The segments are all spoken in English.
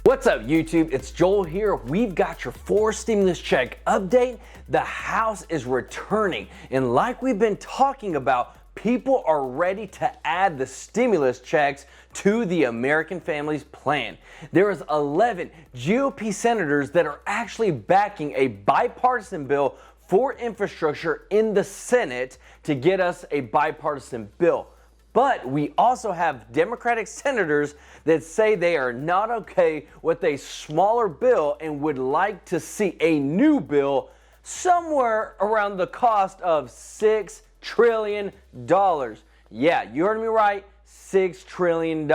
What's up, YouTube? It's Joel here. We've got your 4 stimulus check update. The House is returning, and like we've been talking about, people are ready to add the stimulus checks to the American Families Plan. There is 11 GOP senators that are actually backing a bipartisan bill for infrastructure in the Senate to get us a bipartisan bill. But we also have Democratic senators that say they are not okay with a smaller bill and would like to see a new bill somewhere around the cost of $6 trillion. Yeah, you heard me right, $6 trillion.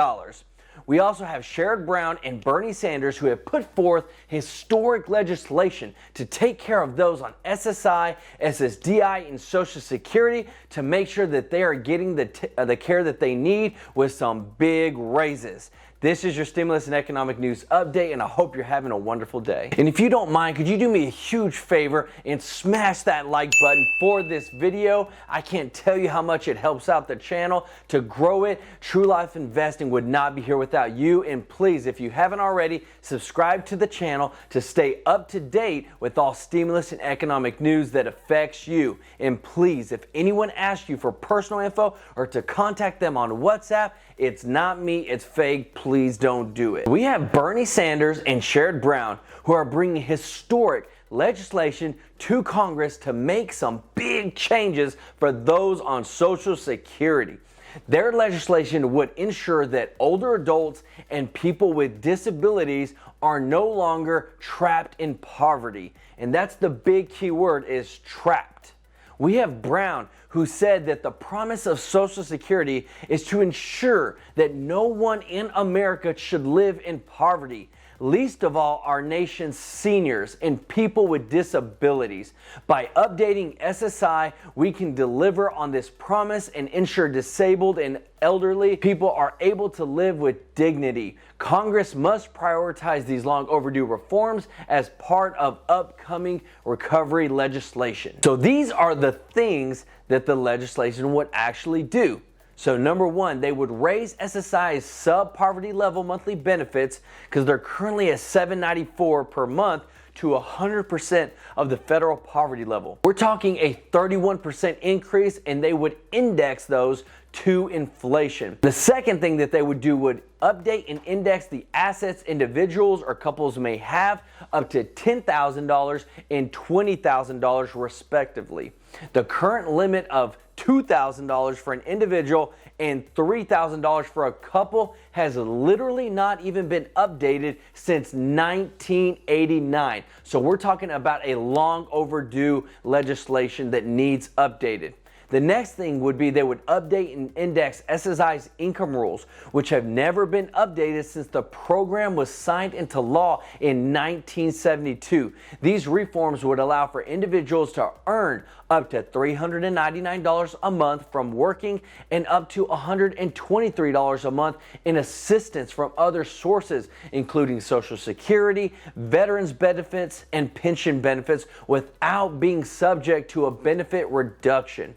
We also have Sherrod Brown and Bernie Sanders who have put forth historic legislation to take care of those on SSI, SSDI, and Social Security to make sure that they are getting the care that they need with some big raises. This is your stimulus and economic news update, and I hope you're having a wonderful day. And if you don't mind, could you do me a huge favor and smash that like button for this video? I can't tell you how much it helps out the channel to grow it. True Life Investing would not be here without you. And please, if you haven't already, subscribe to the channel to stay up to date with all stimulus and economic news that affects you. And please, if anyone asks you for personal info or to contact them on WhatsApp, it's not me, it's fake. Please don't do it. We have Bernie Sanders and Sherrod Brown who are bringing historic legislation to Congress to make some big changes for those on Social Security. Their legislation would ensure that older adults and people with disabilities are no longer trapped in poverty. And that's the big key word, is trapped. We have Brown, who said that the promise of Social Security is to ensure that no one in America should live in poverty, least of all our nation's seniors and people with disabilities. By updating SSI, we can deliver on this promise and ensure disabled and elderly people are able to live with dignity. Congress must prioritize these long overdue reforms as part of upcoming recovery legislation. So these are the things that the legislation would actually do. So number one, they would raise SSI's sub-poverty level monthly benefits, because they're currently at $794 per month, to 100% of the federal poverty level. We're talking a 31% increase, and they would index those to inflation. The second thing that they would do would update and index the assets individuals or couples may have up to $10,000 and $20,000 respectively. The current limit of $2,000 for an individual and $3,000 for a couple has literally not even been updated since 1989. So we're talking about a long overdue legislation that needs updated. The next thing would be they would update and index SSI's income rules, which have never been updated since the program was signed into law in 1972. These reforms would allow for individuals to earn up to $399 a month from working and up to $123 a month in assistance from other sources, including Social Security, veterans benefits, and pension benefits, without being subject to a benefit reduction.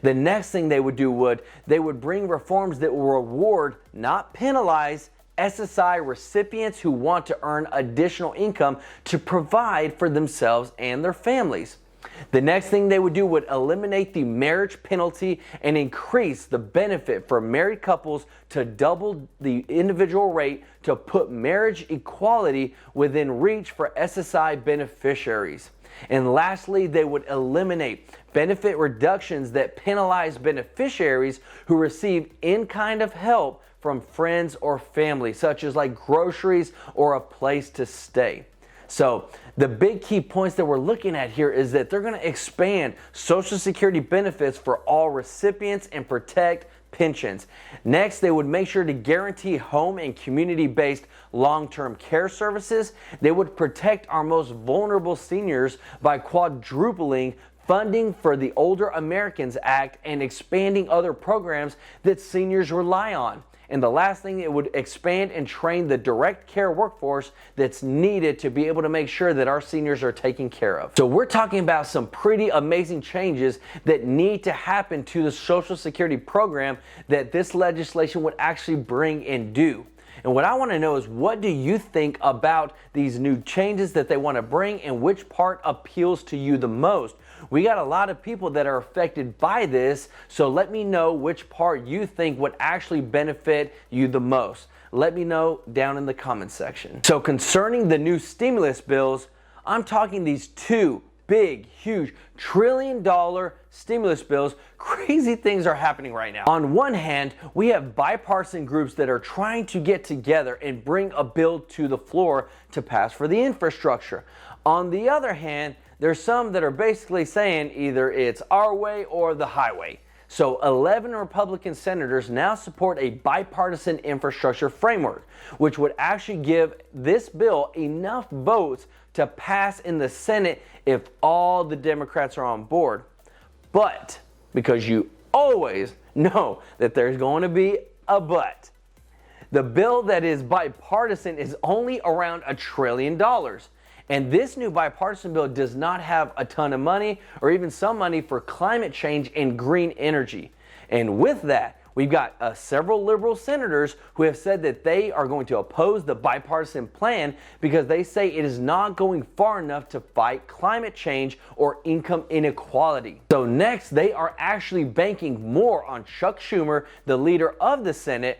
The next thing they would do they would bring reforms that will reward, not penalize, SSI recipients who want to earn additional income to provide for themselves and their families. The next thing they would do would eliminate the marriage penalty and increase the benefit for married couples to double the individual rate to put marriage equality within reach for SSI beneficiaries. And lastly, they would eliminate benefit reductions that penalize beneficiaries who receive in-kind of help from friends or family, such as like groceries or a place to stay. So the big key points that we're looking at here is that they're going to expand Social Security benefits for all recipients and protect pensions. Next, they would make sure to guarantee home and community-based long-term care services. They would protect our most vulnerable seniors by quadrupling funding for the Older Americans Act and expanding other programs that seniors rely on. And the last thing, it would expand and train the direct care workforce that's needed to be able to make sure that our seniors are taken care of. So we're talking about some pretty amazing changes that need to happen to the Social Security program that this legislation would actually bring and do. And what I want to know is, what do you think about these new changes that they want to bring, and which part appeals to you the most? We got a lot of people that are affected by this, so let me know which part you think would actually benefit you the most. Let me know down in the comment section. So concerning the new stimulus bills, I'm talking these two big, huge, trillion-dollar stimulus bills. Crazy things are happening right now. On one hand, we have bipartisan groups that are trying to get together and bring a bill to the floor to pass for the infrastructure. On the other hand, there's some that are basically saying either it's our way or the highway. So 11 Republican senators now support a bipartisan infrastructure framework, which would actually give this bill enough votes to pass in the Senate if all the Democrats are on board. But, because you always know that there's going to be a but, the bill that is bipartisan is only around $1 trillion. And this new bipartisan bill does not have a ton of money, or even some money, for climate change and green energy. And with that, we've got several liberal senators who have said that they are going to oppose the bipartisan plan because they say it is not going far enough to fight climate change or income inequality. So next, they are actually banking more on Chuck Schumer, the leader of the Senate,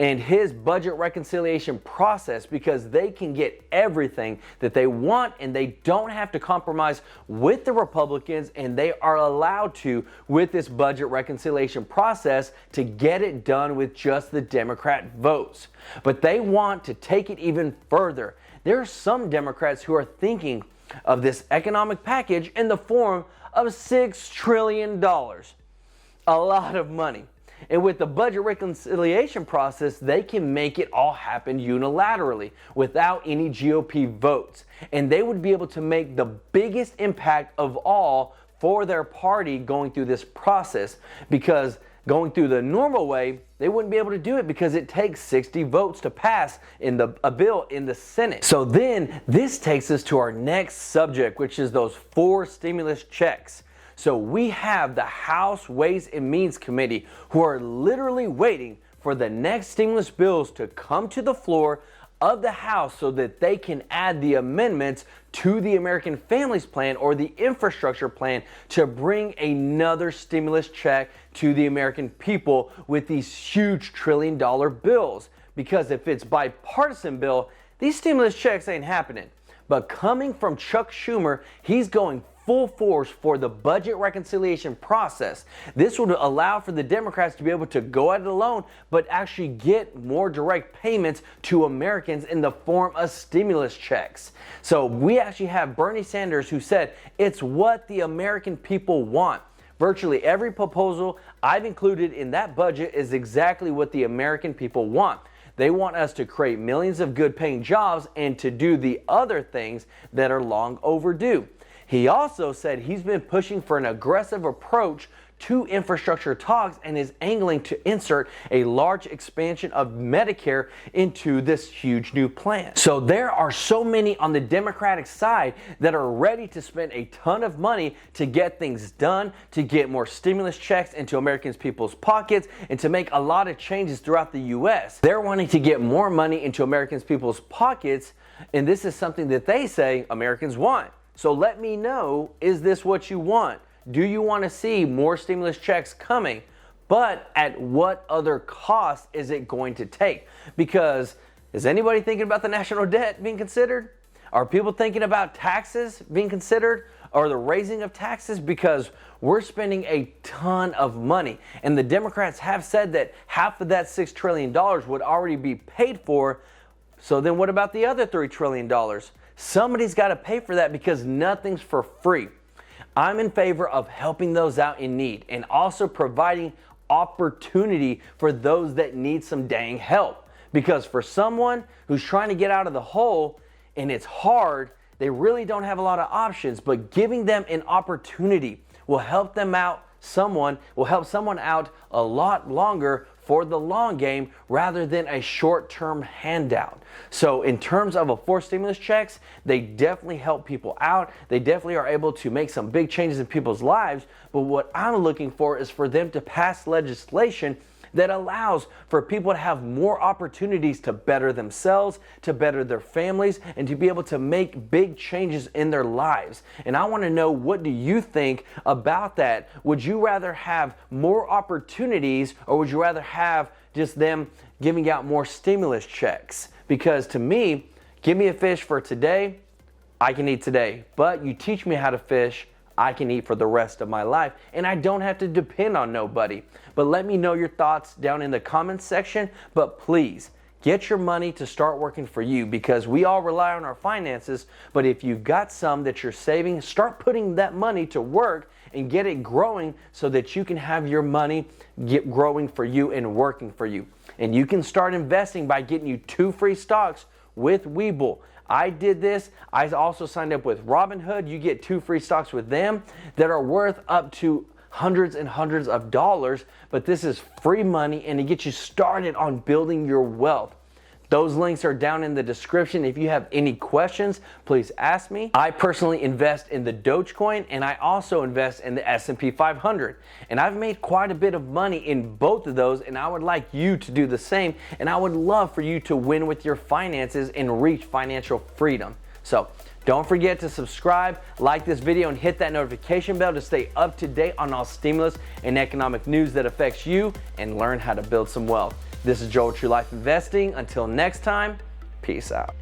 and his budget reconciliation process, because they can get everything that they want and they don't have to compromise with the Republicans, and they are allowed to with this budget reconciliation process to get it done with just the Democrat votes. But they want to take it even further. There are some Democrats who are thinking of this economic package in the form of $6 trillion. A lot of money. And with the budget reconciliation process, they can make it all happen unilaterally without any GOP votes. And they would be able to make the biggest impact of all for their party going through this process, because going through the normal way, they wouldn't be able to do it because it takes 60 votes to pass a bill in the Senate. So then this takes us to our next subject, which is those 4 stimulus checks. So we have the House Ways and Means Committee who are literally waiting for the next stimulus bills to come to the floor of the House so that they can add the amendments to the American Families Plan or the infrastructure plan to bring another stimulus check to the American people with these huge $1 trillion bills. Because if it's bipartisan bill, these stimulus checks ain't happening. But coming from Chuck Schumer, he's going full force for the budget reconciliation process. This would allow for the Democrats to be able to go at it alone, but actually get more direct payments to Americans in the form of stimulus checks. So we actually have Bernie Sanders, who said it's what the American people want. Virtually every proposal I've included in that budget is exactly what the American people want. They want us to create millions of good paying jobs and to do the other things that are long overdue. He also said he's been pushing for an aggressive approach to infrastructure talks and is angling to insert a large expansion of Medicare into this huge new plan. So there are so many on the Democratic side that are ready to spend a ton of money to get things done, to get more stimulus checks into Americans' people's pockets, and to make a lot of changes throughout the U.S. They're wanting to get more money into Americans' people's pockets, and this is something that they say Americans want. So let me know, is this what you want? Do you want to see more stimulus checks coming? But at what other cost is it going to take? Because is anybody thinking about the national debt being considered? Are people thinking about taxes being considered? Or the raising of taxes? Because we're spending a ton of money. And the Democrats have said that half of that $6 trillion would already be paid for. So then what about the other $3 trillion? Somebody's got to pay for that, because nothing's for free. I'm in favor of helping those out in need and also providing opportunity for those that need some dang help. Because for someone who's trying to get out of the hole and it's hard, they really don't have a lot of options, but giving them an opportunity will help them out. Someone will help someone out a lot longer for the long game rather than a short-term handout. So in terms of a 4 stimulus checks, they definitely help people out. They definitely are able to make some big changes in people's lives. But what I'm looking for is for them to pass legislation that allows for people to have more opportunities to better themselves, to better their families, and to be able to make big changes in their lives. And I want to know, what do you think about that? Would you rather have more opportunities, or would you rather have just them giving out more stimulus checks? Because to me, give me a fish for today, I can eat today. But you teach me how to fish, I can eat for the rest of my life, and I don't have to depend on nobody. But let me know your thoughts down in the comments section. But please, get your money to start working for you, because we all rely on our finances. But if you've got some that you're saving, start putting that money to work and get it growing so that you can have your money get growing for you and working for you. And you can start investing by getting you 2 free stocks with Webull. I did this. I also signed up with Robinhood. You get 2 free stocks with them that are worth up to hundreds and hundreds of dollars. But this is free money, and it gets you started on building your wealth. Those links are down in the description. If you have any questions, please ask me. I personally invest in the Dogecoin, and I also invest in the S&P 500. And I've made quite a bit of money in both of those, and I would like you to do the same. And I would love for you to win with your finances and reach financial freedom. So don't forget to subscribe, like this video, and hit that notification bell to stay up to date on all stimulus and economic news that affects you, and learn how to build some wealth. This is Joel, True Life Investing. Until next time, peace out.